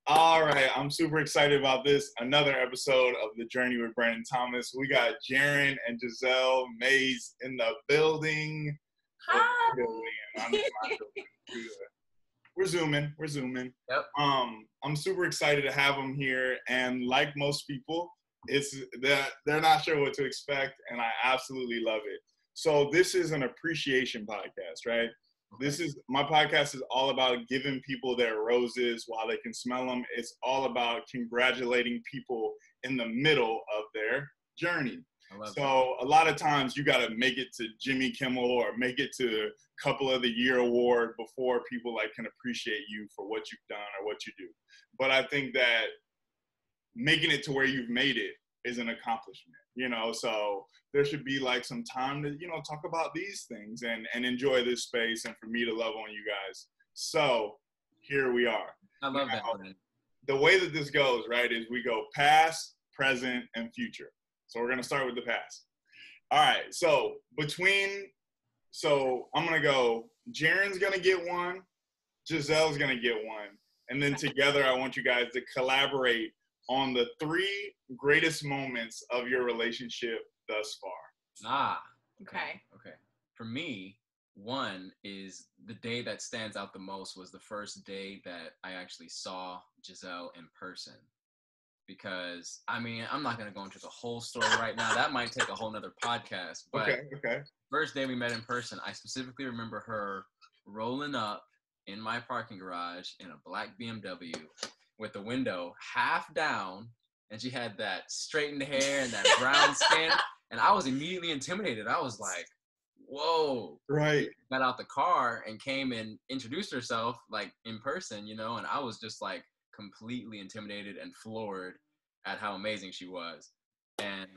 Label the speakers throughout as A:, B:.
A: All right, I'm super excited about this. Another episode of The Journey with Brandon Thomas. We got Jeryn and Giselle Mays in the building.
B: Hi.
A: We're zooming.
C: Yep.
A: I'm super excited to have them here, and like most people, they're not sure what to expect, and I absolutely love it. So this is an appreciation podcast, right? My podcast is all about giving people their roses while they can smell them. It's all about congratulating people in the middle of their journey. So a lot of times you got to make it to Jimmy Kimmel or make it to Couple of the Year award before people can appreciate you for what you've done or what you do. But I think that making it to where you've made it is an accomplishment, so there should be some time to, talk about these things and enjoy this space and for me to love on you guys. So here we are.
C: I love that.
A: The way that this goes, right, is we go past, present, and future. So we're going to start with the past. All right. So I'm going to go, Jeryn's going to get one. Giselle's going to get one. And then together, I want you guys to collaborate on the 3 greatest moments of your relationship thus far.
C: Okay. For me, one is the day that stands out the most was the first day that I actually saw Giselle in person. Because, I'm not going to go into the whole story right now. That might take a whole nother podcast. But
A: okay.
C: First day we met in person, I specifically remember her rolling up in my parking garage in a black BMW with the window half down, and she had that straightened hair and that brown skin, and I was immediately intimidated. I was like, whoa.
A: Right.
C: She got out the car and came and introduced herself in person, and I was just completely intimidated and floored at how amazing she was. And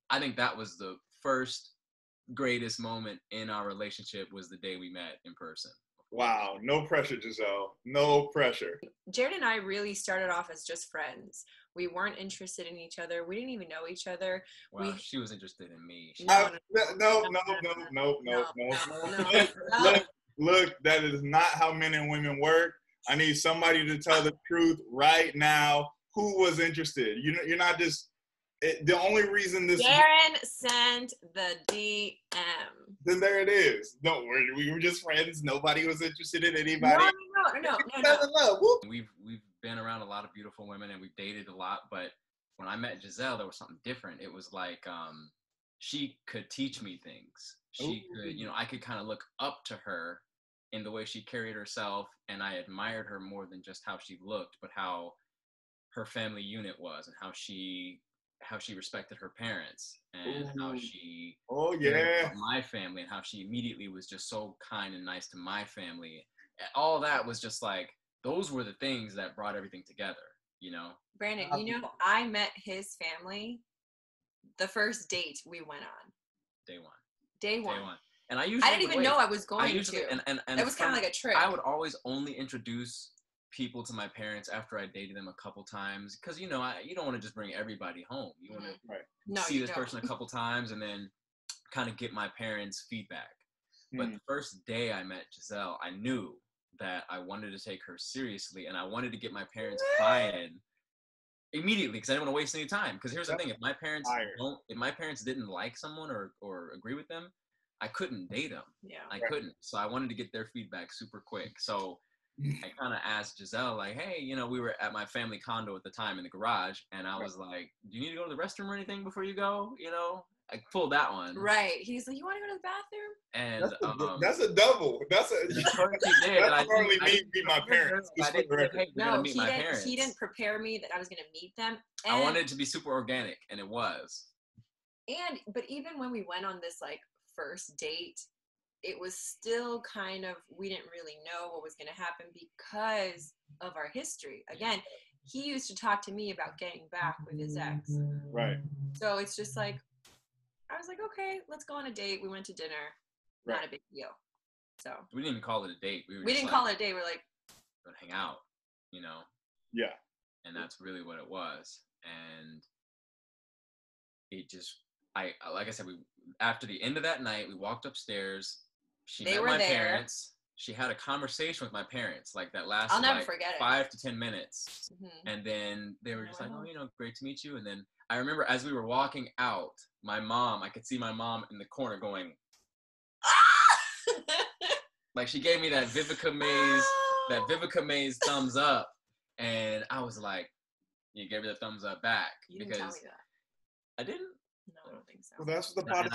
C: I think that was the first greatest moment in our relationship, was the day we met in person.
A: Wow. No pressure, Giselle. No pressure.
B: Jeryn and I really started off as just friends. We weren't interested in each other. We didn't even know each other.
C: Wow, she was interested in me.
A: No. Look, that is not how men and women work. I need somebody to tell the truth right now. Who was interested? You're not just... the only reason this...
B: Jeryn sent the DM.
A: Then there it is. No, we were just friends. Nobody was interested in anybody.
B: No.
C: We've been around a lot of beautiful women and we've dated a lot, but when I met Giselle, there was something different. It was she could teach me things. She could, I could kind of look up to her in the way she carried herself, and I admired her more than just how she looked, but how her family unit was and how she respected her parents and how she my family, and how she immediately was just so kind and nice to my family. All that was just those were the things that brought everything together,
B: Brandon, I met his family the first date we went on. Day one.
C: And I
B: didn't even know I was going to.
C: And
B: it was kind of like a trick.
C: I would always only introduce people to my parents after I dated them a couple times, because you don't want to just bring everybody home. You want to see this person a couple times and then kind of get my parents' feedback. But the first day I met Giselle, I knew that I wanted to take her seriously, and I wanted to get my parents' buy-in immediately, because I didn't want to waste any time. Because here's the thing: if my parents didn't like someone or agree with them, I couldn't date them.
B: Yeah,
C: I couldn't. So I wanted to get their feedback super quick. So I kind of asked Giselle, hey, we were at my family condo at the time in the garage, and I was like, do you need to go to the restroom or anything before you go? I pulled that one.
B: Right. He's like, you want to go to the bathroom?
C: And
A: that's a double. That's normally me meet my parents.
B: He didn't prepare me that I was going to meet them. And
C: I wanted it to be super organic, and it was.
B: But even when we went on this first date, it was still kind of, we didn't really know what was going to happen because of our history. Again, he used to talk to me about getting back with his ex.
A: Right.
B: So it's just I was like, okay, let's go on a date. We went to dinner. Not a big deal. So
C: we didn't even call it a date.
B: We didn't call it a date. We're
C: gonna hang out,
A: Yeah.
C: And that's really what it was. And it just, like I said, after the end of that night, we walked upstairs. She met my parents. she had a conversation with my parents, like that lasted
B: I'll never
C: like
B: forget it.
C: 5 to 10 minutes.
B: Mhm.
C: And then they were just like, oh, you know, great to meet you. And then I remember as we were walking out, I could see my mom in the corner going, like she gave me that Vivica Mays thumbs up. And I was like, you gave me the thumbs up back.
B: You didn't tell me that.
C: I didn't?
B: No, I don't think so.
A: Well, that's what the pot
C: And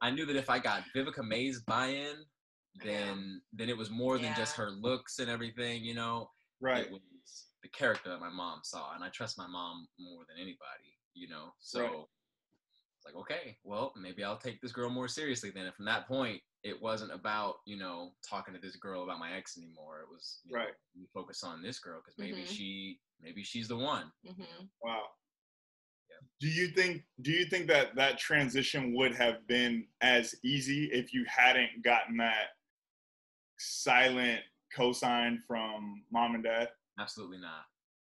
C: I knew that if I got Vivica Mays buy-in, then it was more than just her looks and everything, you know.
A: Right.
C: It was the character that my mom saw, and I trust my mom more than anybody, you know. So it's like, okay, well, maybe I'll take this girl more seriously then. And from that point, it wasn't about, you know, talking to this girl about my ex anymore. It was, you know, we focus on this girl because maybe she's the one.
B: Mm-hmm.
A: Wow. Do you think that transition would have been as easy if you hadn't gotten that silent cosign from mom and dad?
C: Absolutely not.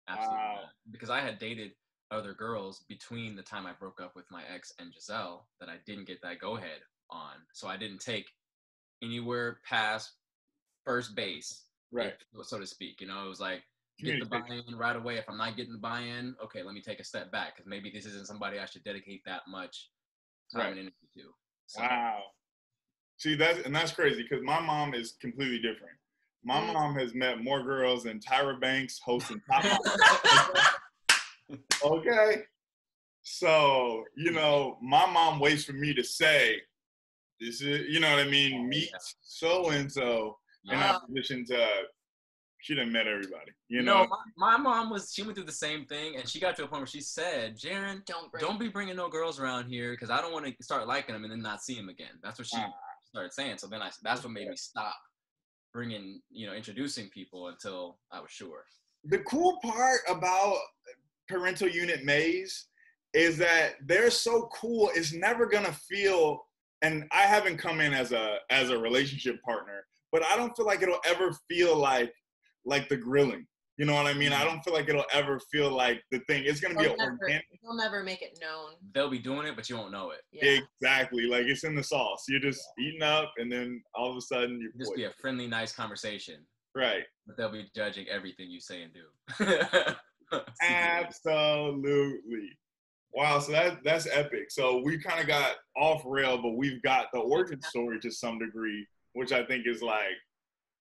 C: Absolutely not. Because I had dated other girls between the time I broke up with my ex and Giselle that I didn't get that go ahead on. So I didn't take anywhere past first base,
A: right?
C: So to speak. You know, it was like, get the buy-in right away. If I'm not getting the buy-in, okay, let me take a step back because maybe this isn't somebody I should dedicate that much time and energy to. So.
A: Wow. See, that's crazy because my mom is completely different. My mom has met more girls than Tyra Banks hosting Top Model. Okay. So, you know, my mom waits for me to say, this is, you know what I mean, meet so-and-so in opposition to, she done met everybody, you know?
C: My mom she went through the same thing, and she got to a point where she said, Jeryn, don't be bringing no girls around here because I don't want to start liking them and then not see them again. That's what she started saying. So then that's what made me stop introducing people until I was sure.
A: The cool part about Parental Unit Maze is that they're so cool, it's never gonna feel, and I haven't come in as a relationship partner, but I don't feel like it'll ever feel like the grilling. You know what I mean? Mm-hmm. I don't feel like it'll ever feel like the thing. It's gonna be organic.
B: They'll never make it known.
C: They'll be doing it, but you won't know it.
A: Yeah. Exactly. Like it's in the sauce. You're just eating up, and then all of a sudden you
C: just be a friendly, nice conversation.
A: Right.
C: But they'll be judging everything you say and do.
A: Absolutely. Wow. So that's epic. So we kind of got off rail, but we've got the origin story to some degree, which I think is like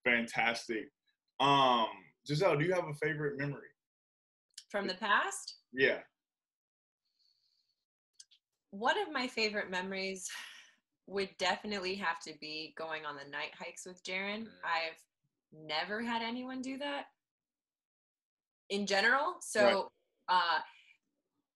A: fantastic. Giselle, do you have a favorite memory
B: from the past?
A: Yeah.
B: One of my favorite memories would definitely have to be going on the night hikes with Jeryn. I've never had anyone do that in general. So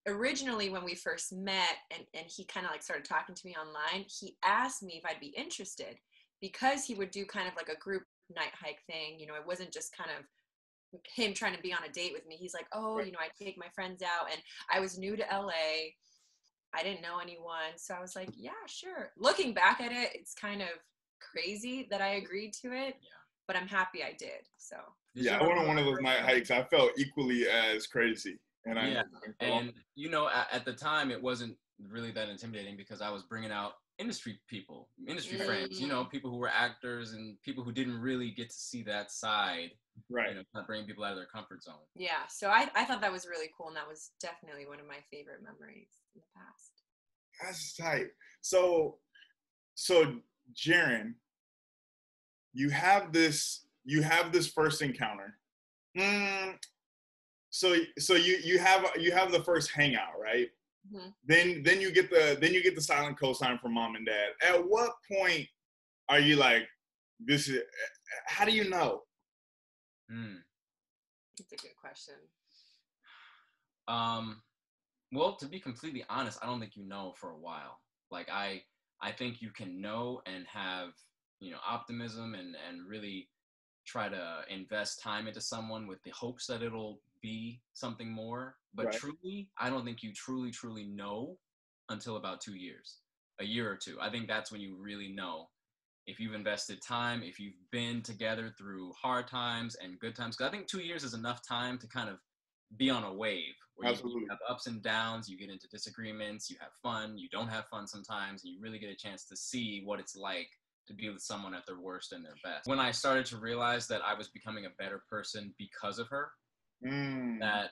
B: originally when we first met and he kind of like started talking to me online, he asked me if I'd be interested because he would do kind of like a group night hike thing. You know, it wasn't just kind of him trying to be on a date with me. He's like, oh, you know, I take my friends out, and I was new to LA. I didn't know anyone. So I was like, yeah, sure. Looking back at it, it's kind of crazy that I agreed to it, but I'm happy I did. So
A: yeah, I went on one of those night hikes. I felt equally as crazy. And
C: you know, at the time it wasn't really that intimidating because I was bringing out industry friends, you know, people who were actors and people who didn't really get to see that side,
A: right?
C: You know, not bringing people out of their comfort zone.
B: Yeah, so I thought that was really cool, and that was definitely one of my favorite memories in the past.
A: That's tight. So Jeryn, you have this first encounter. So you have the first hangout, right? Mm-hmm. Then you get the silent cosign from mom and dad. At what point are you like, this is? How do you know?
B: That's a good question.
C: Well, to be completely honest, I don't think you know for a while. Like I think you can know and have, you know, optimism and really try to invest time into someone with the hopes that it'll be something more. But truly, I don't think you truly know until about 2 years, a year or two. I think that's when you really know if you've invested time, if you've been together through hard times and good times. Because I think 2 years is enough time to kind of be on a wave where you have ups and downs, you get into disagreements, you have fun, you don't have fun sometimes, and you really get a chance to see what it's like to be with someone at their worst and their best. When I started to realize that I was becoming a better person because of her, that,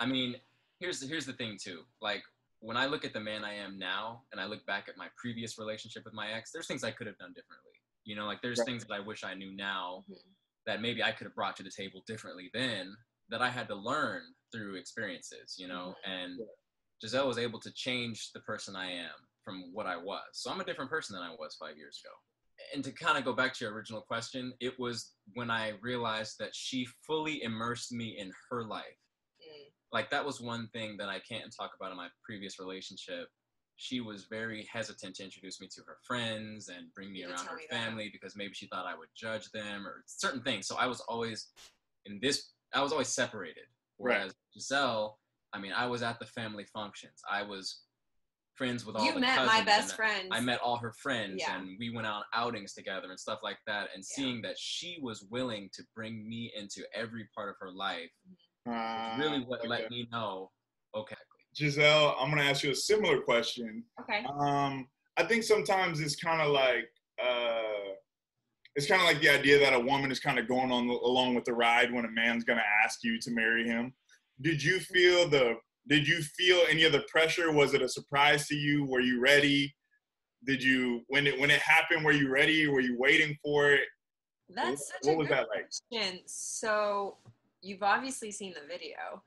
C: I mean, here's the thing too. Like, when I look at the man I am now and I look back at my previous relationship with my ex, there's things I could have done differently. You know, like there's things that I wish I knew now that maybe I could have brought to the table differently then, that I had to learn through experiences, you know, and Giselle was able to change the person I am from what I was. So I'm a different person than I was 5 years ago. And to kind of go back to your original question, it was when I realized that she fully immersed me in her life. Like, that was one thing that I can't talk about in my previous relationship. She was very hesitant to introduce me to her friends and bring me around her family because maybe she thought I would judge them or certain things. So I was always separated. Whereas Giselle, I mean, I was at the family functions. I was friends with all the cousins.
B: You met my best friends.
C: I met all her friends, and we went on outings together and stuff like that. And seeing that she was willing to bring me into every part of her life, really what let me know, okay.
A: Giselle, I'm going to ask you a similar question.
B: Okay.
A: I think sometimes it's kind of like the idea that a woman is kind of going along with the ride when a man's going to ask you to marry him. Did you feel any of the pressure? Was it a surprise to you? Were you ready? When it happened, were you ready? Were you waiting for it?
B: That's such a good question. So you've obviously seen the video.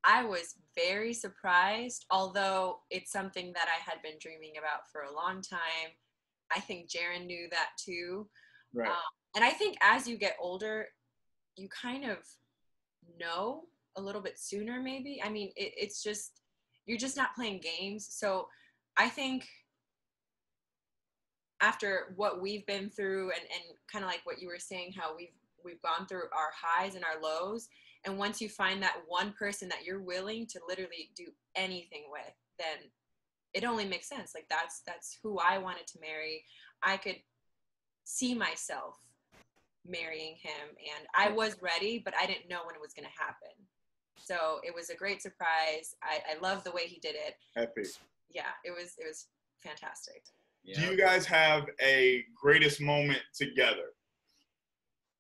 B: I was very surprised, although it's something that I had been dreaming about for a long time. I think Jeryn knew that too.
A: Right.
B: And I think as you get older, you kind of know a little bit sooner, maybe. I mean, it's just, you're just not playing games. So I think after what we've been through and kind of like what you were saying, how we've gone through our highs and our lows, and once you find that one person that you're willing to literally do anything with, then it only makes sense. Like that's who I wanted to marry. I could see myself marrying him, and I was ready, but I didn't know when it was going to happen. So it was a great surprise. I love the way he did it.
A: Epic.
B: Yeah, it was fantastic.
A: Yeah. Do you guys have a greatest moment together?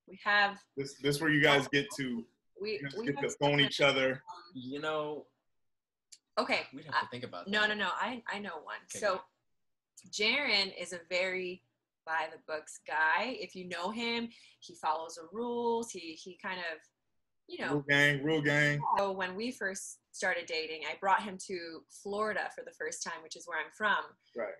B: We have.
A: This where you guys get to get to phone each other.
C: You know.
B: Okay.
C: We'd have to think about that.
B: No. I know one. Okay. So Jeryn is a very by the books guy. If you know him, he follows the rules. He kind of, you know.
A: Rule gang.
B: So when we first started dating, I brought him to Florida for the first time, which is where I'm from.
A: Right.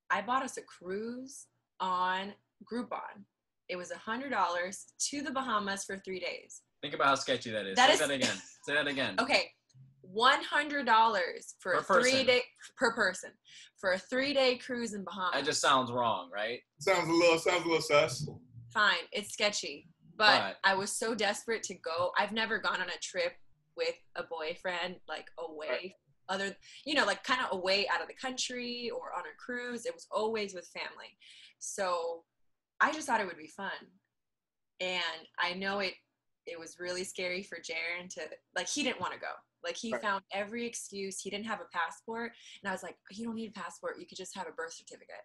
B: I bought us a cruise on Groupon. It was $100 to the Bahamas for 3 days.
C: Think about how sketchy that is. Say that again.
B: Okay. $100 for a 3 day per person for a 3-day cruise in Bahamas.
C: That just sounds wrong, right?
A: Sounds a little sus.
B: Fine, it's sketchy, but I was so desperate to go. I've never gone on a trip with a boyfriend, like away, other, you know, like kind of away out of the country or on a cruise. It was always with family. So I just thought it would be fun, and I know it was really scary for Jeryn to, like, he didn't want to go. Like, he found every excuse. He didn't have a passport. And I was like, you don't need a passport. You could just have a birth certificate.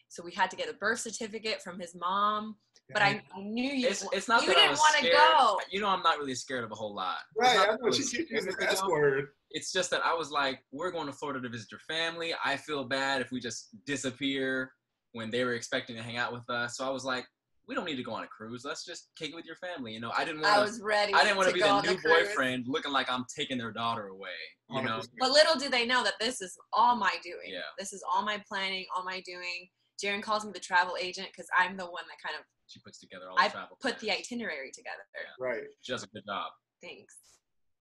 B: So we had to get a birth certificate from his mom. But I knew
C: it's not
B: you
C: that
B: didn't want to go.
C: You know, I'm not really scared of a whole lot.
A: Right. I know she keeps using the S word.
C: It's just that I was like, we're going to Florida to visit your family. I feel bad if we just disappear when they were expecting to hang out with us. So I was like, we don't need to go on a cruise. Let's just kick it with your family. You know, I didn't want to be the new boyfriend looking like I'm taking their daughter away. You know.
B: But little do they know that this is all my doing. Yeah. This is all my planning, all my doing. Jeryn calls me the travel agent because I'm the one that kind of.
C: She puts together all the travel plans.
B: Put the itinerary together.
C: Yeah. Right. She does a good job.
B: Thanks.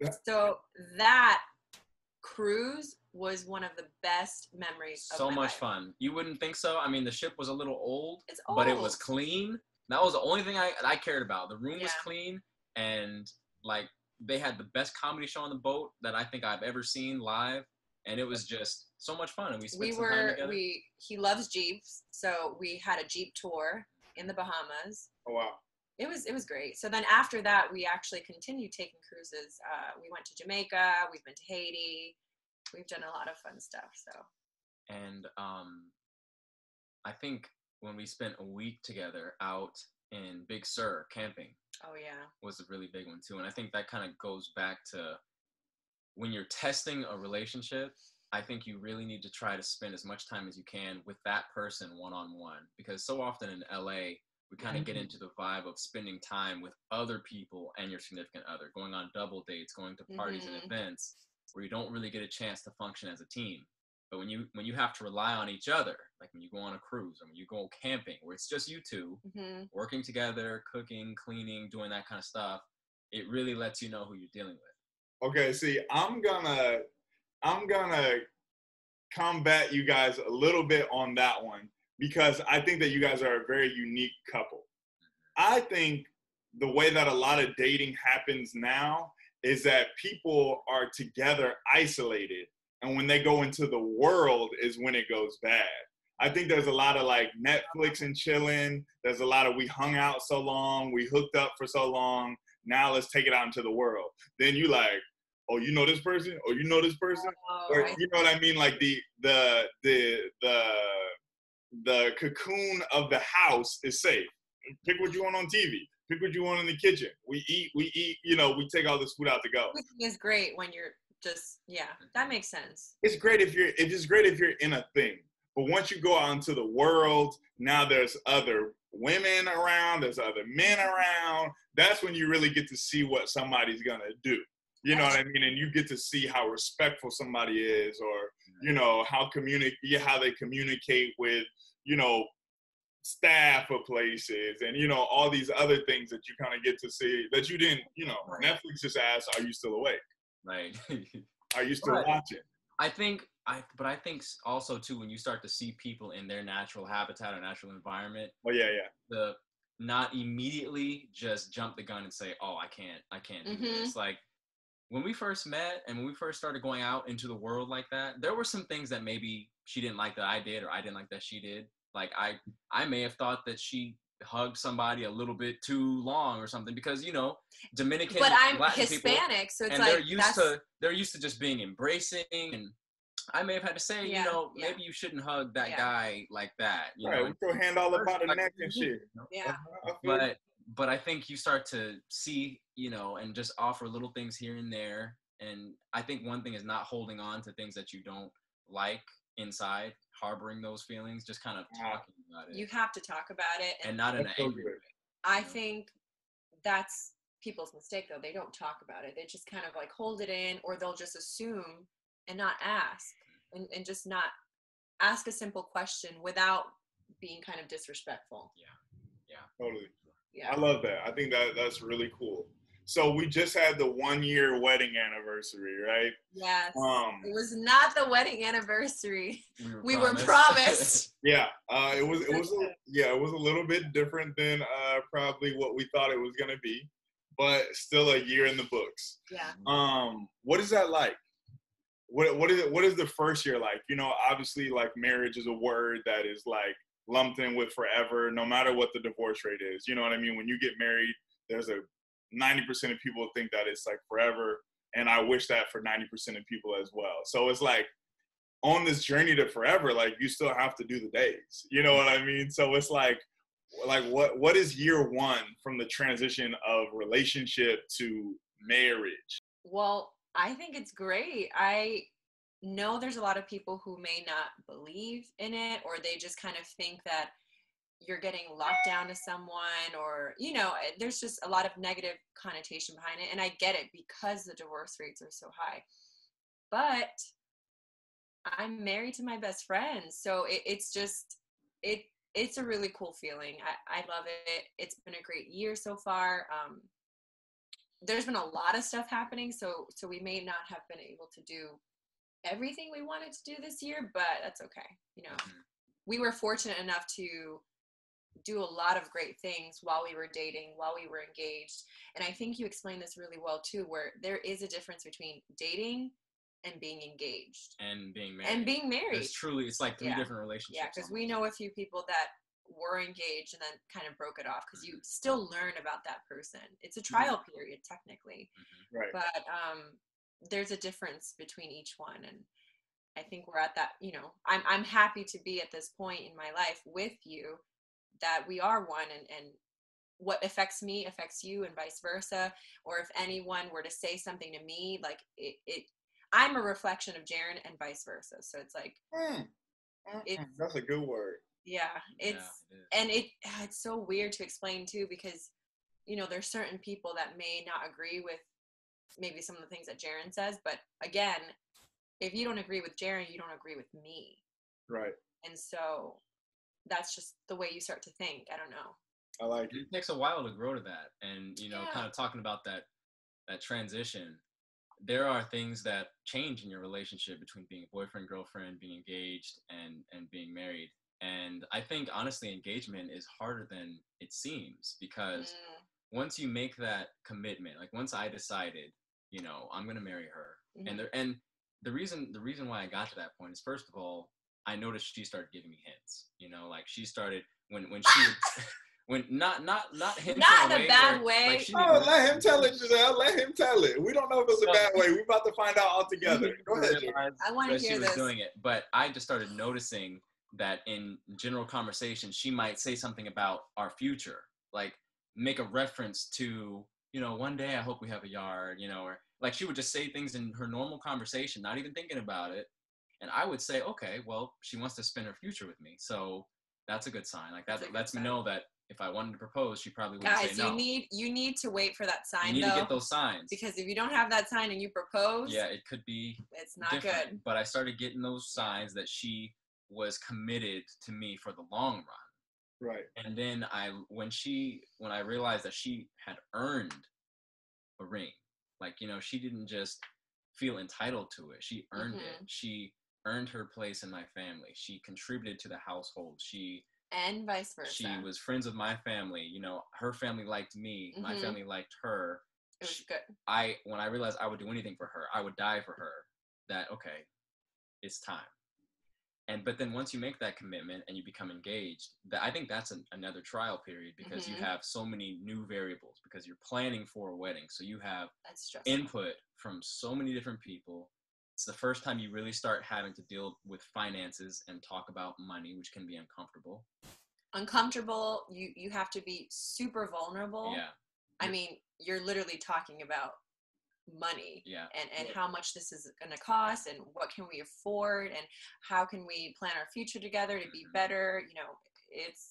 B: Yeah. So that cruise was one of the best memories of my life.
C: So much fun. You wouldn't think so? I mean, the ship was a little old.
B: It's old.
C: But it was clean. That was the only thing I cared about. The room was clean, and like they had the best comedy show on the boat that I think I've ever seen live, and it was just so much fun. And we spent some time together.
B: He loves Jeeps, so we had a Jeep tour in the Bahamas.
A: Oh wow!
B: It was great. So then after that, we actually continued taking cruises. We went to Jamaica. We've been to Haiti. We've done a lot of fun stuff. So.
C: And I think when we spent a week together out in Big Sur camping.
B: Oh yeah.
C: Was a really big one too. And I think that kind of goes back to when you're testing a relationship, I think you really need to try to spend as much time as you can with that person one-on-one, because so often in LA, we kind of get into the vibe of spending time with other people and your significant other, going on double dates, going to parties and events where you don't really get a chance to function as a team. But when you have to rely on each other, like when you go on a cruise or when you go camping, where it's just you two working together, cooking, cleaning, doing that kind of stuff, it really lets you know who you're dealing with.
A: Okay, see, I'm gonna combat you guys a little bit on that one, because I think that you guys are a very unique couple. I think the way that a lot of dating happens now is that people are together isolated, and when they go into the world is when it goes bad. I think there's a lot of like Netflix and chilling. There's a lot of we hung out so long, we hooked up for so long, now let's take it out into the world. Then you like, oh, you know this person? Oh, you know this person? Or you know what I mean? Like the cocoon of the house is safe. Pick what you want on TV. Pick what you want in the kitchen. We eat, you know, we take all this food out to go.
B: Cooking is great when you're just, that makes sense.
A: It's great if you're in a thing. But once you go out into the world, now there's other women around, there's other men around. That's when you really get to see what somebody's gonna do. You know what I mean? And you get to see how respectful somebody is, or, you know, how they communicate with, you know, staff of places, and, you know, all these other things that you kind of get to see that you didn't, you know, Netflix just asks, are you still awake?
C: Right.
A: Are you still watching?
C: I think also too, when you start to see people in their natural habitat or natural environment.
A: Oh yeah.
C: The not immediately just jump the gun and say, oh, I can't do this. Like when we first met and when we first started going out into the world like that, there were some things that maybe she didn't like that I did, or I didn't like that she did. Like I may have thought that she hugged somebody a little bit too long or something, because, you know, Dominican,
B: but I'm
C: Latin
B: Hispanic,
C: people,
B: so it's
C: and
B: like
C: they're used to just being embracing, and I may have had to say, you know, maybe you shouldn't hug that guy like that. You know,
A: with your hand all about the neck and shit.
C: You know?
B: Yeah.
C: But I think you start to see, you know, and just offer little things here and there. And I think one thing is not holding on to things that you don't like inside, harboring those feelings, just kind of talking about it.
B: You have to talk about it.
C: And not in an angry way.
B: I think that's people's mistake, though. They don't talk about it. They just kind of like hold it in, or they'll just assume and not ask, and just not ask a simple question without being kind of disrespectful.
C: Yeah.
A: Totally.
B: Yeah.
A: I love that. I think that's really cool. So we just had the 1-year wedding anniversary, right?
B: Yes. It was not the wedding anniversary. We were promised.
A: Yeah. It was a little bit different than probably what we thought it was gonna be, but still a year in the books.
B: Yeah.
A: What is that like? What is the first year like? You know, obviously, like, marriage is a word that is like lumped in with forever, no matter what the divorce rate is. You know what I mean? When you get married, there's a 90% of people think that it's like forever, and I wish that for 90% of people as well. So it's like, on this journey to forever, like, you still have to do the days. You know what I mean? So it's like what is year one from the transition of relationship to marriage?
B: Well, I think it's great. I know there's a lot of people who may not believe in it, or they just kind of think that you're getting locked down to someone, or, you know, there's just a lot of negative connotation behind it. And I get it, because the divorce rates are so high. But I'm married to my best friend. So it's a really cool feeling. I love it. It's been a great year so far. There's been a lot of stuff happening, so we may not have been able to do everything we wanted to do this year, but that's okay. You know, we were fortunate enough to do a lot of great things while we were dating, while we were engaged. And I think you explained this really well too, where there is a difference between dating and being engaged
C: and being married. It's like three different relationships.
B: Yeah, because we know a few people that were engaged and then kind of broke it off, because you still learn about that person. It's a trial period technically,
A: right?
B: But there's a difference between each one, I think we're at that, you know, I'm happy to be at this point in my life with you, that we are one, and what affects me affects you and vice versa. Or if anyone were to say something to me, like I'm a reflection of Jeryn and vice versa. So it's like,
A: that's a good word.
B: Yeah, it's so weird to explain too, because, you know, there's certain people that may not agree with maybe some of the things that Jeryn says, but again, if you don't agree with Jeryn, you don't agree with me.
A: Right.
B: And so that's just the way you start to think. I don't know.
A: I like it.
C: It takes a while to grow to that. And, you know, kind of talking about that transition, there are things that change in your relationship between being a boyfriend, girlfriend, being engaged, and being married. And I think, honestly, engagement is harder than it seems, because once you make that commitment, like once I decided, you know, I'm going to marry her. And the reason why I got to that point is, first of all, I noticed she started giving me hints, you know, like she started when she would, when not hints,
B: not in a bad way.
A: Like let him tell it, Giselle. Let him tell it. We don't know if it's a bad way. We're about to find out all together. Go ahead.
B: I want to hear
C: she
B: this.
C: was doing it, but I just started noticing that in general conversation, she might say something about our future, like make a reference to, you know, one day I hope we have a yard, you know, or like she would just say things in her normal conversation, not even thinking about it. And I would say, okay, well, she wants to spend her future with me. So that's a good sign. Like that lets me know that if I wanted to propose, she probably wouldn't say no.
B: You need to wait for that sign.
C: You need to get those signs.
B: Because if you don't have that sign and you propose,
C: yeah, it could be
B: it's not
C: different.
B: good.
C: But I started getting those signs that she was committed to me for the long run.
A: Right.
C: And then when I realized that she had earned a ring, like, you know, she didn't just feel entitled to it. She earned it. She earned her place in my family. She contributed to the household.
B: And vice versa.
C: She was friends with my family. You know, her family liked me. My family liked her.
B: It was good.
C: When I realized I would do anything for her, I would die for her, that, okay, it's time. But then once you make that commitment and you become engaged, I think that's another trial period, because you have so many new variables, because you're planning for a wedding. So you have input from so many different people. It's the first time you really start having to deal with finances and talk about money, which can be uncomfortable.
B: You have to be super vulnerable.
C: Yeah.
B: I mean, you're literally talking about money, and how much this is going to cost, and what can we afford, and how can we plan our future together to be better. You know,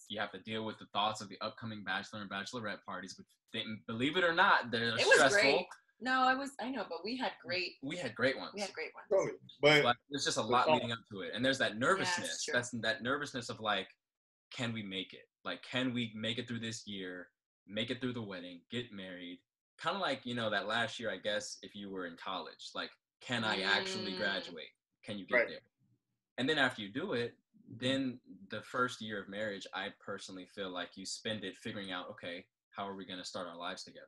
C: you have to deal with the thoughts of the upcoming bachelor and bachelorette parties, which, believe it or not, they're
B: stressful.
C: Was great.
B: No, I know, but we had great ones.
A: Totally. But
C: there's just a lot leading up to it, and there's that nervousness.
B: Yeah,
C: that's that nervousness of like, can we make it? Like, can we make it through this year? Make it through the wedding? Get married? Kind of like, you know, that last year, I guess, if you were in college, like, can I actually graduate? Can you get there? And then after you do it, then the first year of marriage, I personally feel like you spend it figuring out, okay, how are we going to start our lives together?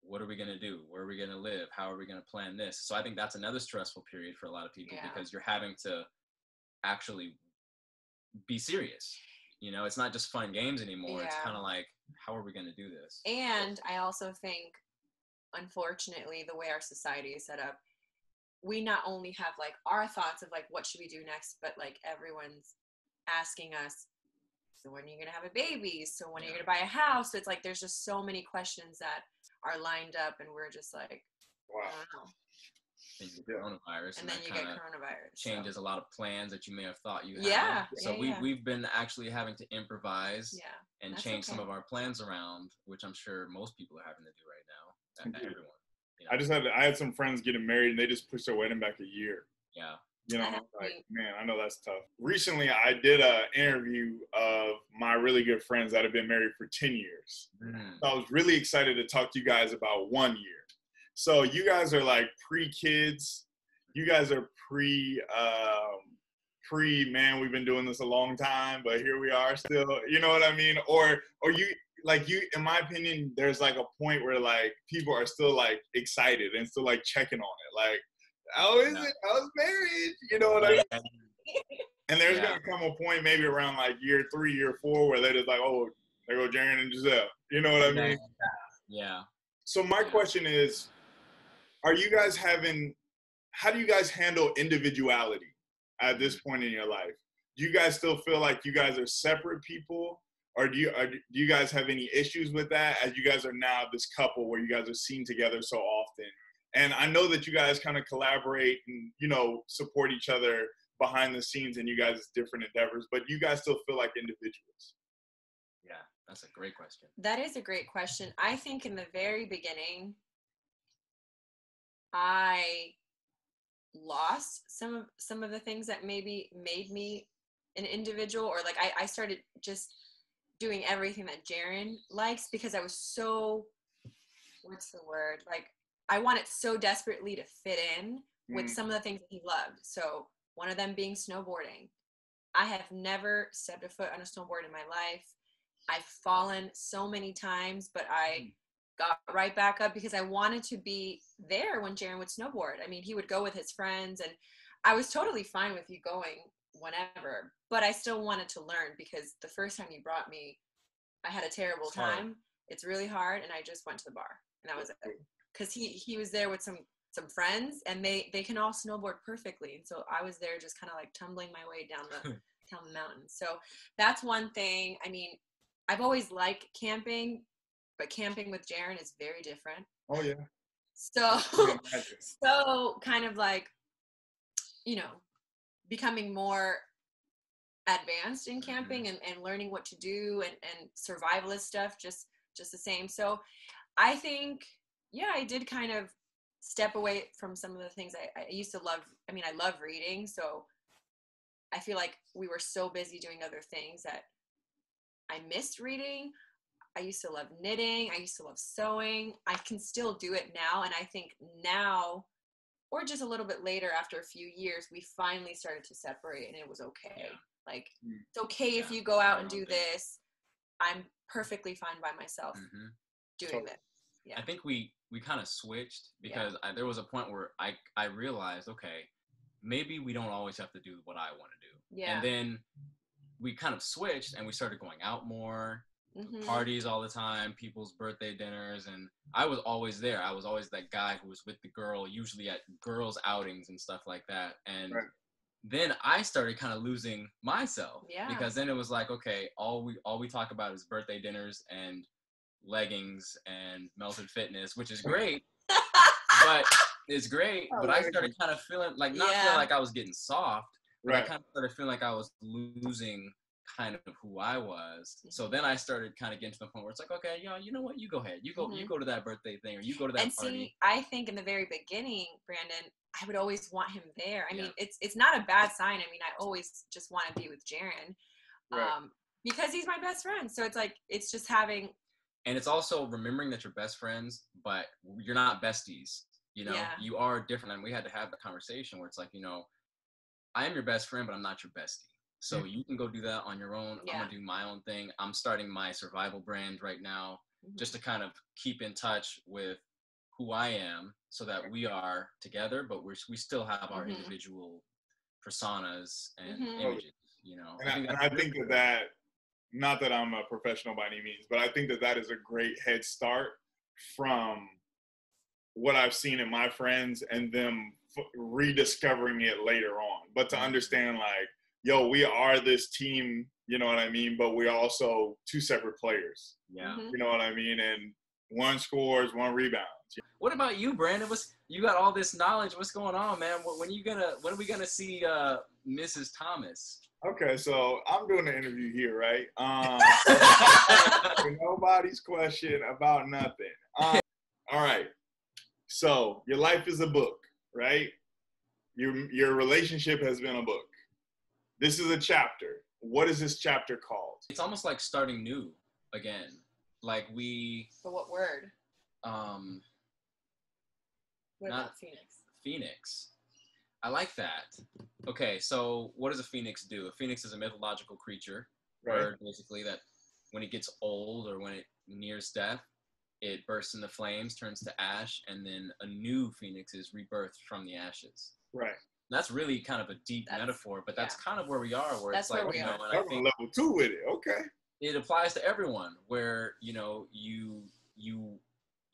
C: What are we going to do? Where are we going to live? How are we going to plan this? So I think that's another stressful period for a lot of people, because you're having to actually be serious. You know, it's not just fun games anymore. It's kind of like, how are we going to do this?
B: And I also think, unfortunately, the way our society is set up, we not only have like our thoughts of like, what should we do next, but like everyone's asking us, so when are you going to have a baby? So when are you going to buy a house? So it's like, there's just so many questions that are lined up, and we're just like, wow. I don't know.
C: And you get coronavirus,
B: and then you get coronavirus.
C: Changes a lot of plans that you may have thought you had. So we've been actually having to improvise and change some of our plans around, which I'm sure most people are having to do right now. Everyone. You know?
A: I had some friends getting married, and they just pushed their wedding back a year.
C: Yeah.
A: You know, like, man, I know that's tough. Recently, I did an interview of my really good friends that have been married for 10 years. So I was really excited to talk to you guys about 1 year. So you guys are like pre-kids. You guys are man, we've been doing this a long time, but here we are still, you know what I mean? Or you, like, you, in my opinion, there's like a point where like people are still like excited and still like checking on it. Like, how is it? I was married. You know what I mean? And there's going to come a point maybe around like year 3, year 4 where they're just like, oh, there go Jeryn and Giselle. You know what I mean?
C: Yeah.
A: So my question is, how do you guys handle individuality? at this point in your life? Do you guys still feel like you guys are separate people? Or do you guys have any issues with that, as you guys are now this couple where you guys are seen together so often? And I know that you guys kind of collaborate and, you know, support each other behind the scenes in you guys' different endeavors, but you guys still feel like individuals?
C: Yeah, that's a great question.
B: That is a great question. I think in the very beginning, I lost some of the things that maybe made me an individual, or like I started just doing everything that Jeryn likes because I was so, what's the word? Like, I wanted so desperately to fit in with some of the things that he loved. So one of them being snowboarding. I have never stepped a foot on a snowboard in my life. I've fallen so many times, but I got right back up because I wanted to be there when Jeryn would snowboard. I mean, he would go with his friends, and I was totally fine with you going whenever, but I still wanted to learn because the first time you brought me, I had a terrible time. It's really hard, and I just went to the bar, and that was it. Because he was there with some friends, and they can all snowboard perfectly, and so I was there just kind of like tumbling my way down the mountain. So that's one thing. I mean, I've always liked camping, but camping with Jeryn is very different.
A: Oh yeah.
B: So so kind of like, you know, becoming more advanced in camping and learning what to do and survivalist stuff just the same. So I think, yeah, I did kind of step away from some of the things I used to love. I mean, I love reading, so I feel like we were so busy doing other things that I missed reading. I used to love knitting. I used to love sewing. I can still do it now, and I think now, or just a little bit later after a few years, we finally started to separate, and it was okay. Yeah. Like, it's okay if you go out and do this. I'm perfectly fine by myself doing this. Yeah.
C: I think we kind of switched because there was a point where I realized, okay, maybe we don't always have to do what I want to do. Yeah. And then we kind of switched and we started going out more, parties all the time, people's birthday dinners, and I was always there. I was always that guy who was with the girl, usually at girls' outings and stuff like that. And then I started kind of losing myself because then it was like, okay, all we talk about is birthday dinners and leggings and Melted Fitness, which is great, but it's great. But I started kind of feeling like, not feeling like I was getting soft, but I kind of started feeling like I was losing kind of who I was. So then I started kind of getting to the point where it's like, okay, you know what, you go ahead, you go to that birthday thing, or you go to that party.
B: See, I think in the very beginning, Brandon, I would always want him there. I mean, it's not a bad sign. I mean, I always just want to be with Jeryn, because he's my best friend. So it's like, it's just having.
C: And it's also remembering that you're best friends, but you're not besties. You know, you are different. And we had to have the conversation where it's like, you know, I am your best friend, but I'm not your bestie. So you can go do that on your own. I'm going to do my own thing. I'm starting my survival brand right now just to kind of keep in touch with who I am so that we are together, but we still have our individual personas and images, you know.
A: And I think that, not that I'm a professional by any means, but I think that is a great head start from what I've seen in my friends and them rediscovering it later on. But to understand, like, yo, we are this team, you know what I mean? But we're also two separate players.
C: Yeah.
A: You know what I mean? And one scores, one rebounds.
C: What about you, Brandon? You got all this knowledge. What's going on, man? When are we gonna see Mrs. Thomas?
A: Okay, so I'm doing an interview here, right? Nobody's question about nothing. All right. So your life is a book, right? Your relationship has been a book. This is a chapter. What is this chapter called?
C: It's almost like starting new again. Like
B: But what word? What about Phoenix?
C: Phoenix. I like that. Okay, so what does a phoenix do? A phoenix is a mythological creature, bird, basically, that when it gets old or when it nears death, it bursts into flames, turns to ash, and then a new phoenix is rebirthed from the ashes.
A: Right.
C: That's really kind of a deep metaphor, but that's kind of where we are. Where
B: that's
C: it's like,
B: where we are.
C: And I think
A: level 2 with it. Okay.
C: It applies to everyone. Where you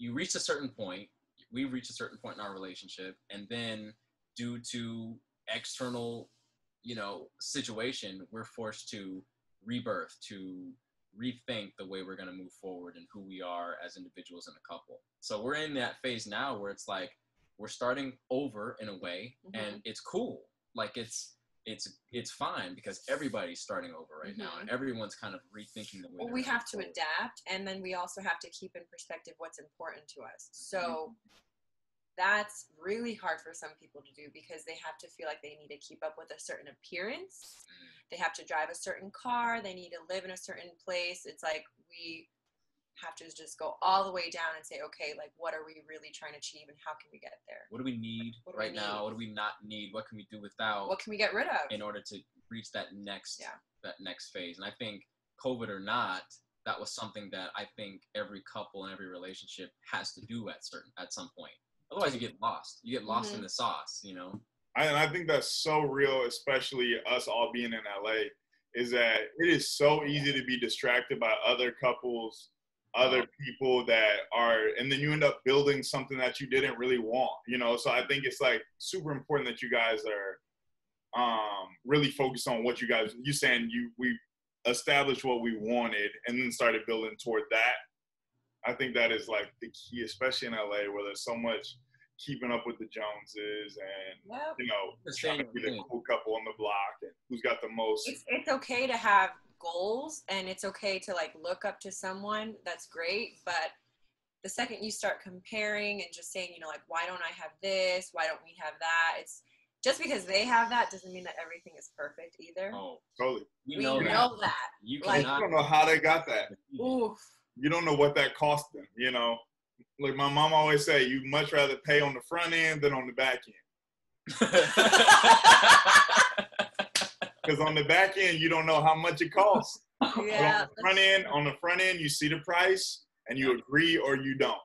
C: reach a certain point. We reach a certain point in our relationship, and then due to external situation, we're forced to rebirth, to rethink the way we're going to move forward and who we are as individuals in a couple. So we're in that phase now where it's like we're starting over in a way, and it's cool. Like it's fine because everybody's starting over right now, and everyone's kind of rethinking the way.
B: Well, we have to adapt, and then we also have to keep in perspective what's important to us. So that's really hard for some people to do because they have to feel like they need to keep up with a certain appearance. They have to drive a certain car. They need to live in a certain place. It's like we have to just go all the way down and say, okay, like what are we really trying to achieve and how can we get there?
C: What do we need right now? What do we not need? What can we do without?
B: What can we get rid of
C: in order to reach that next phase? And I think COVID or not, that was something that I think every couple and every relationship has to do at some point. Otherwise, you get lost. You get lost in the sauce,
A: And I think that's so real, especially us all being in LA, is that it is so easy to be distracted by other couples, other people that are, and then you end up building something that you didn't really want, So I think it's like super important that you guys are really focused on what you saying we established what we wanted and then started building toward that. I think that is like the key, especially in LA where there's so much keeping up with the Joneses and, trying to be the cool couple on the block and who's got the most.
B: It's okay to have goals and it's okay to like look up to someone. That's great. But the second you start comparing and just saying, like, why don't I have this? Why don't we have that? It's just because they have that doesn't mean that everything is perfect either.
A: Oh, totally.
B: We know that.
A: You don't know how they got that.
B: Oof.
A: You don't know what that cost them, Like my mom always say, you much rather pay on the front end than on the back end. Because on the back end, you don't know how much it costs.
B: Yeah.
A: But on the front end, you see the price and you agree or you don't.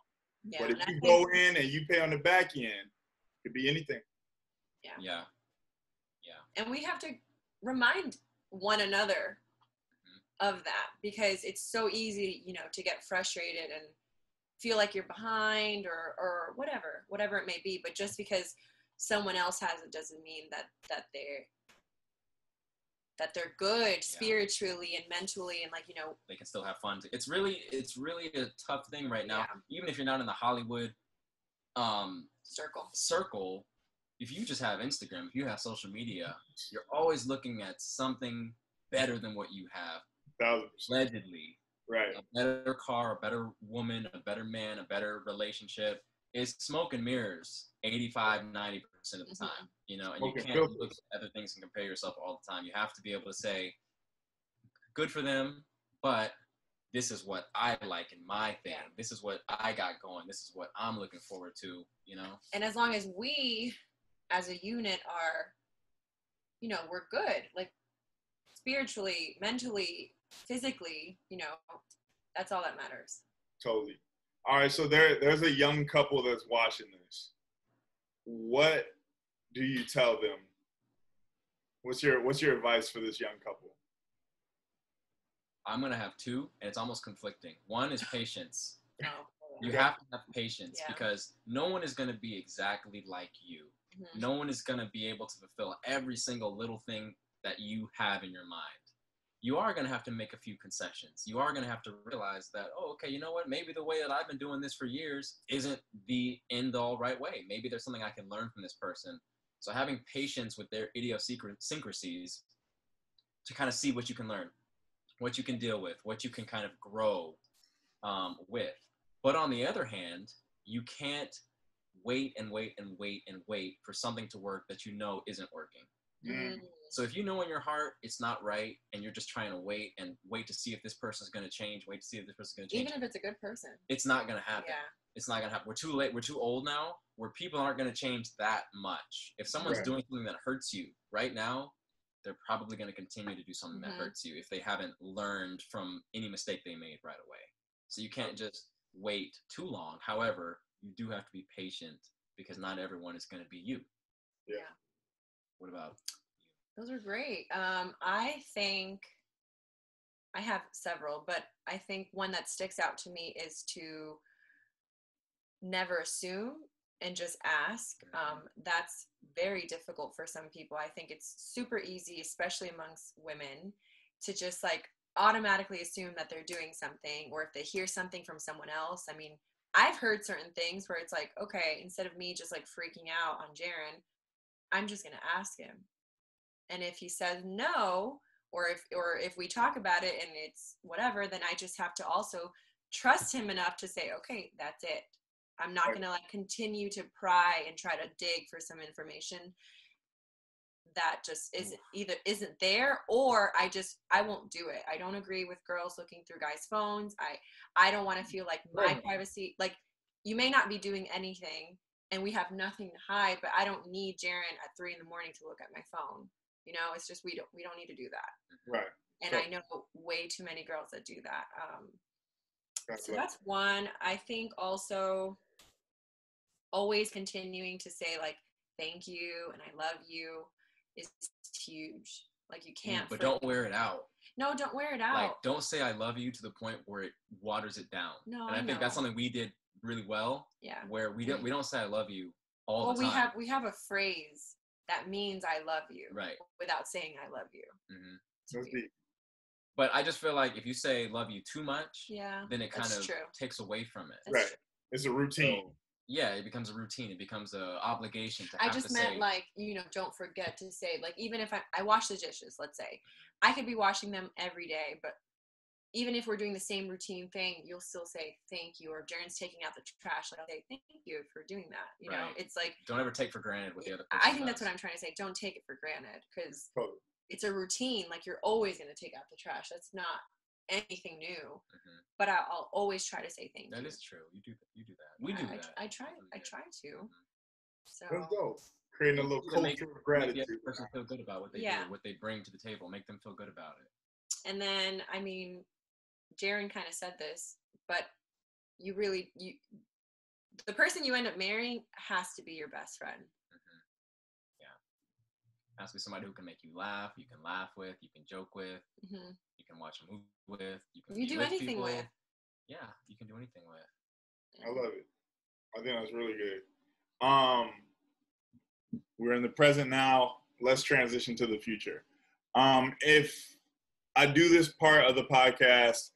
A: Yeah, but if you go in and you pay on the back end, it could be anything.
C: Yeah.
B: And we have to remind one another of that because it's so easy, to get frustrated and feel like you're behind or whatever it may be. But just because someone else has it doesn't mean that they're good spiritually and mentally and
C: they can still have fun. It's really a tough thing right now. Even if you're not in the Hollywood circle, if you just have Instagram, if you have social media, you're always looking at something better than what you have.
A: 1,000%.
C: Allegedly.
A: Right.
C: A better car, a better woman, a better man, a better relationship. It's smoke and mirrors 85, 90% of the time, and you can't look at other things and compare yourself all the time. You have to be able to say, good for them, but this is what I like in my thing. This is what I got going. This is what I'm looking forward to,
B: And as long as we, as a unit, are, we're good, like spiritually, mentally, physically, that's all that matters.
A: Totally. All right, so there's a young couple that's watching this. What do you tell them? What's your advice for this young couple?
C: I'm gonna have two, and it's almost conflicting. One is patience. You have to have patience because no one is gonna be exactly like you. No one is gonna be able to fulfill every single little thing that you have in your mind. You are going to have to make a few concessions. You are going to have to realize that, okay, you know what? Maybe the way that I've been doing this for years isn't the end-all right way. Maybe there's something I can learn from this person. So having patience with their idiosyncrasies to kind of see what you can learn, what you can deal with, what you can kind of grow with. But on the other hand, you can't wait and wait and wait and wait for something to work that isn't working.
A: Mm.
C: So if you know in your heart it's not right and you're just trying to wait to see if this person's going to change, wait to see if this person's going to change.
B: Even if it's a good person.
C: It's not going to happen.
B: Yeah.
C: It's not going to happen. We're too late. We're too old now where people aren't going to change that much. If someone's doing something that hurts you right now, they're probably going to continue to do something that hurts you if they haven't learned from any mistake they made right away. So you can't just wait too long. However, you do have to be patient because not everyone is going to be you.
A: Yeah.
C: What about you?
B: Those are great. I think I have several, but I think one that sticks out to me is to never assume and just ask. That's very difficult for some people. I think it's super easy, especially amongst women, to just like automatically assume that they're doing something, or if they hear something from someone else. I mean, I've heard certain things where it's like, okay, instead of me just like freaking out on Jeryn, I'm just going to ask him. And if he says no, or if we talk about it and it's whatever, then I just have to also trust him enough to say, okay, that's it. I'm not going to like continue to pry and try to dig for some information that just isn't there, or I won't do it. I don't agree with girls looking through guys' phones. I don't want to feel like my privacy, like you may not be doing anything and we have nothing to hide, but I don't need Jeryn at 3 a.m. to look at my phone. You know, it's just, we don't need to do that.
A: Right.
B: And I know way too many girls that do that. So that's one. I think also always continuing to say like, thank you and I love you is huge. Like you can't.
C: But don't wear it out.
B: No, don't wear it out.
C: Like, don't say I love you to the point where it waters it down.
B: No,
C: and I think that's something we did really well.
B: Yeah.
C: Where we don't say I love you all the time.
B: Well, we have a phrase that means I love you.
C: Right.
B: Without saying I love you.
C: Mm-hmm. But I just feel like if you say love you too much, then it kind of takes away from it.
A: That's true. It's a routine.
C: So, yeah, it becomes a routine. It becomes an obligation to
B: I just meant like, don't forget to say, like, even if I wash the dishes, let's say, I could be washing them every day, but even if we're doing the same routine thing, you'll still say thank you. Or if Jeryn's taking out the trash, like, I'll say thank you for doing that. You know, it's like,
C: don't ever take for granted what the other person
B: I think that's what I'm trying to say. Don't take it for granted, because it's a routine. Like, you're always going to take out the trash. That's not anything new. But I'll always try to say thank you.
C: That is true. You do that. We do that.
B: I try to. So
A: let's go. Creating a little culture of gratitude.
C: Make the other person feel good about what they do, what they bring to the table. Make them feel good about it.
B: And then, I mean, Jeryn kind of said this, but you the person you end up marrying has to be your best friend.
C: Yeah. Has to be somebody who can make you laugh, you can laugh with, you can joke with, you can watch a movie with, you can do anything with. Yeah, you can do anything with.
A: I love it. I think that's really good. We're in the present now. Let's transition to the future. If I do this part of the podcast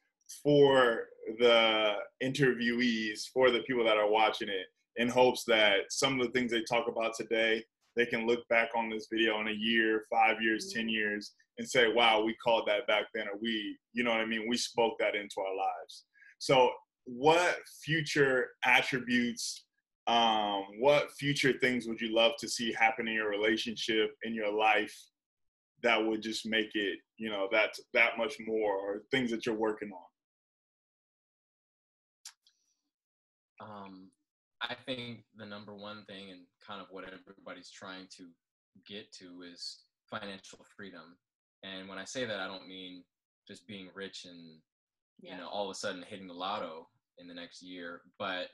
A: for the interviewees, for the people that are watching it, in hopes that some of the things they talk about today, they can look back on this video in a year, 5 years, 10 years, and say, wow, we called that back then, or you know what I mean? We spoke that into our lives. So what future attributes, what future things would you love to see happen in your relationship, in your life, that would just make it, that much more, or things that you're working on?
C: I think the number one thing, and kind of what everybody's trying to get to, is financial freedom. And when I say that, I don't mean just being rich and all of a sudden hitting the lotto in the next year, but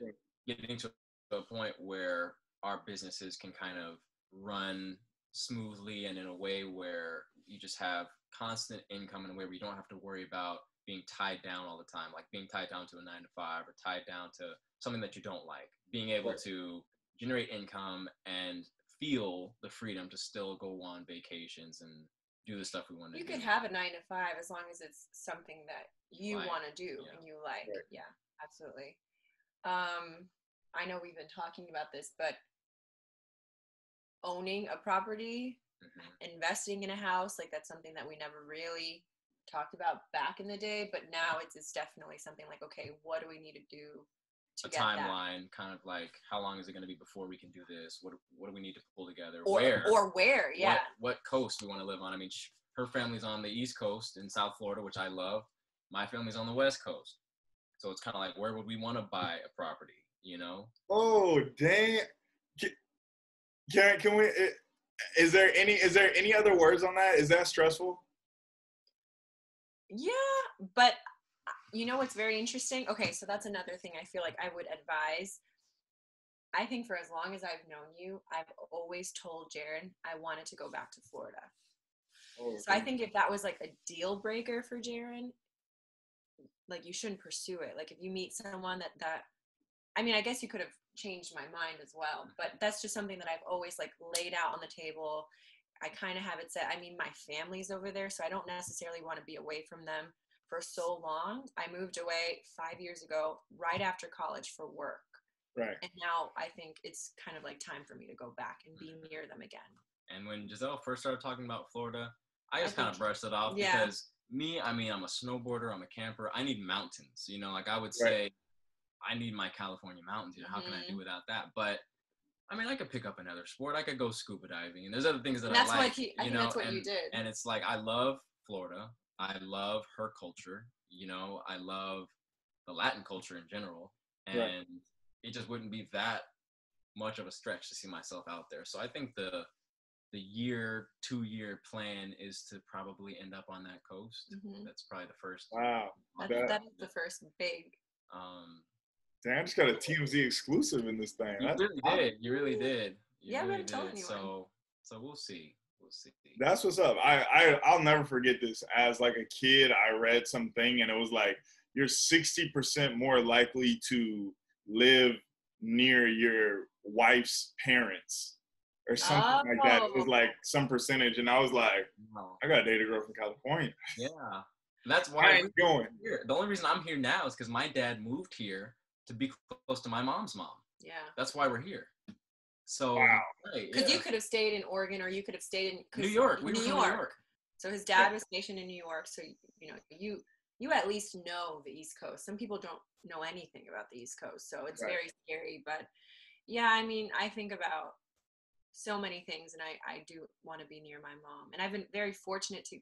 C: getting to a point where our businesses can kind of run smoothly and in a way where you just have constant income in a way where you don't have to worry about being tied down all the time, like being tied down to a 9-to-5 or tied down to something that you don't like. Being able to generate income and feel the freedom to still go on vacations and do the stuff we want to do.
B: You could have a 9-to-5 as long as it's something that you want to do and you like.
A: Right.
B: Yeah, absolutely. I know we've been talking about this, but owning a property, investing in a house, like that's something that we never really talked about back in the day, but now it's definitely something like, okay, what do we need to do to get
C: timeline
B: that?
C: Kind of like, how long is it going to be before we can do this? What do we need to pull together?
B: Where
C: what coast we want to live on? I mean, her family's on the East Coast in South Florida, which I love. My family's on the West Coast, so it's kind of like, where would we want to buy a property?
A: Oh, dang. Can we? Is there any other words on that? Is that stressful?
B: Yeah, but what's very interesting? Okay, so that's another thing I feel like I would advise. I think for as long as I've known you, I've always told Jeryn I wanted to go back to Florida. Oh, okay. So I think if that was like a deal breaker for Jeryn, like you shouldn't pursue it. Like if you meet someone that I mean, I guess you could have changed my mind as well. But that's just something that I've always like laid out on the table. I kind of have it set. I mean, my family's over there, so I don't necessarily want to be away from them for so long. I moved away 5 years ago, right after college for work.
A: Right.
B: And now I think it's kind of like time for me to go back and be near them again.
C: And when Giselle first started talking about Florida, I just kind of brushed it off because I mean, I'm a snowboarder, I'm a camper. I need mountains, you know, like I would say I need my California mountains. You know, how can I do without that? But I mean, I could pick up another sport. I could go scuba diving, and there's other things that I like.
B: I think that's what you did.
C: And it's like I love Florida. I love her culture. You know, I love the Latin culture in general, and it just wouldn't be that much of a stretch to see myself out there. So I think the 2-year plan is to probably end up on that coast. That's probably the first.
A: Wow,
B: that is the first big.
A: Damn, I just got a TMZ exclusive in this thing.
C: You really did.
B: We haven't told anyone.
C: So we'll see.
A: That's what's up. I'll never forget this. As like a kid, I read something and it was like you're 60% more likely to live near your wife's parents or something like that. It was like some percentage, and I was like, I gotta date a girl from California.
C: Yeah, that's why
A: I ain't going.
C: Here. The only reason I'm here now is because my dad moved here to be close to my mom's mom.
B: Yeah,
C: that's why we're here. So,
B: because you could have stayed in Oregon, or you could have stayed in
C: New York. We were from New York.
B: So his dad was stationed in New York. So you know, you at least know the East Coast. Some people don't know anything about the East Coast, so it's very scary. But yeah, I mean, I think about so many things, and I do want to be near my mom, and I've been very fortunate to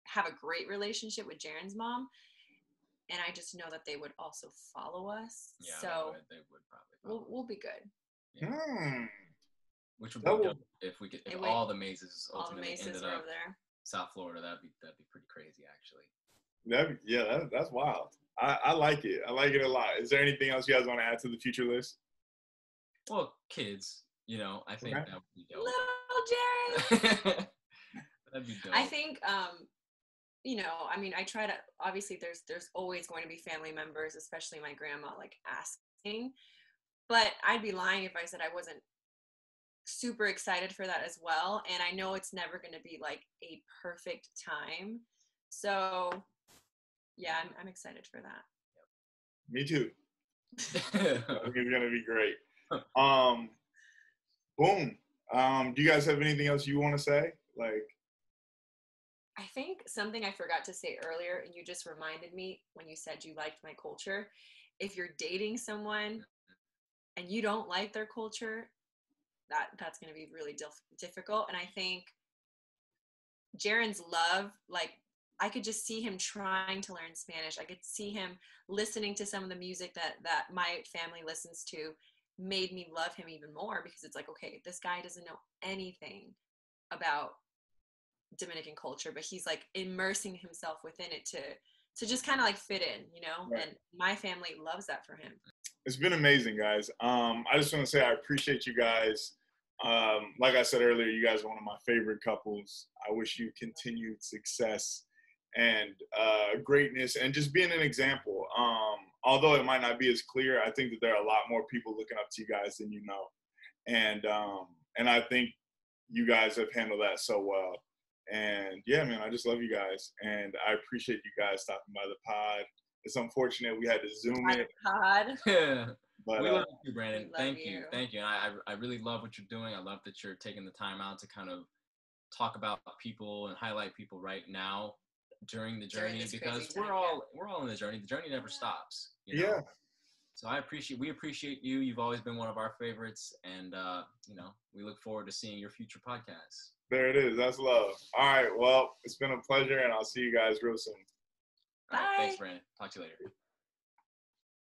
B: have a great relationship with Jeryn's mom, and I just know that they would also follow us.
C: Yeah,
B: so
C: they would probably.
B: We'll be good.
A: Yeah.
C: Which would be dope if all the mazes ultimately ended up
B: there.
C: South Florida. That'd be pretty crazy, actually.
A: That's wild. I like it. I like it a lot. Is there anything else you guys want to add to the future list?
C: Well, kids. You know, I think that would be dope.
B: Little Jerry.
C: That'd be dope.
B: I think, you know, I mean, I try to, obviously there's always going to be family members, especially my grandma, like asking, but I'd be lying if I said I wasn't super excited for that as well. And I know it's never going to be like a perfect time. So yeah, I'm excited for that.
A: Me too. I think it's going to be great. Boom. Do you guys have anything else you want to say? Like,
B: I think something I forgot to say earlier, and you just reminded me when you said you liked my culture. If you're dating someone and you don't like their culture, that's going to be really difficult. And I think Jeryn's love, like, I could just see him trying to learn Spanish. I could see him listening to some of the music that my family listens to, made me love him even more, because it's like, okay, this guy doesn't know anything about Dominican culture, but he's like immersing himself within it to just kind of like fit in, you know. Right. And my family loves that for him.
A: It's been amazing, guys. I just want to say I appreciate you guys. Like I said earlier, you guys are one of my favorite couples. I wish you continued success and greatness, and just being an example. Although it might not be as clear, I think that there are a lot more people looking up to you guys than you know, and I think you guys have handled that so well. And yeah, man, I just love you guys, and I appreciate you guys stopping by the pod. It's unfortunate we had to Zoom it.
C: Pod.
A: But,
C: we love you, Brandon. Thank you. And I really love what you're doing. I love that you're taking the time out to kind of talk about people and highlight people right now during the journey, because we're all in the journey. The journey never stops. You know? Yeah. So we appreciate you. You've always been one of our favorites, and you know, we look forward to seeing your future podcasts. There it is. That's love. All right. Well, it's been a pleasure, and I'll see you guys real soon. All right. Thanks, Brandon. Talk to you later.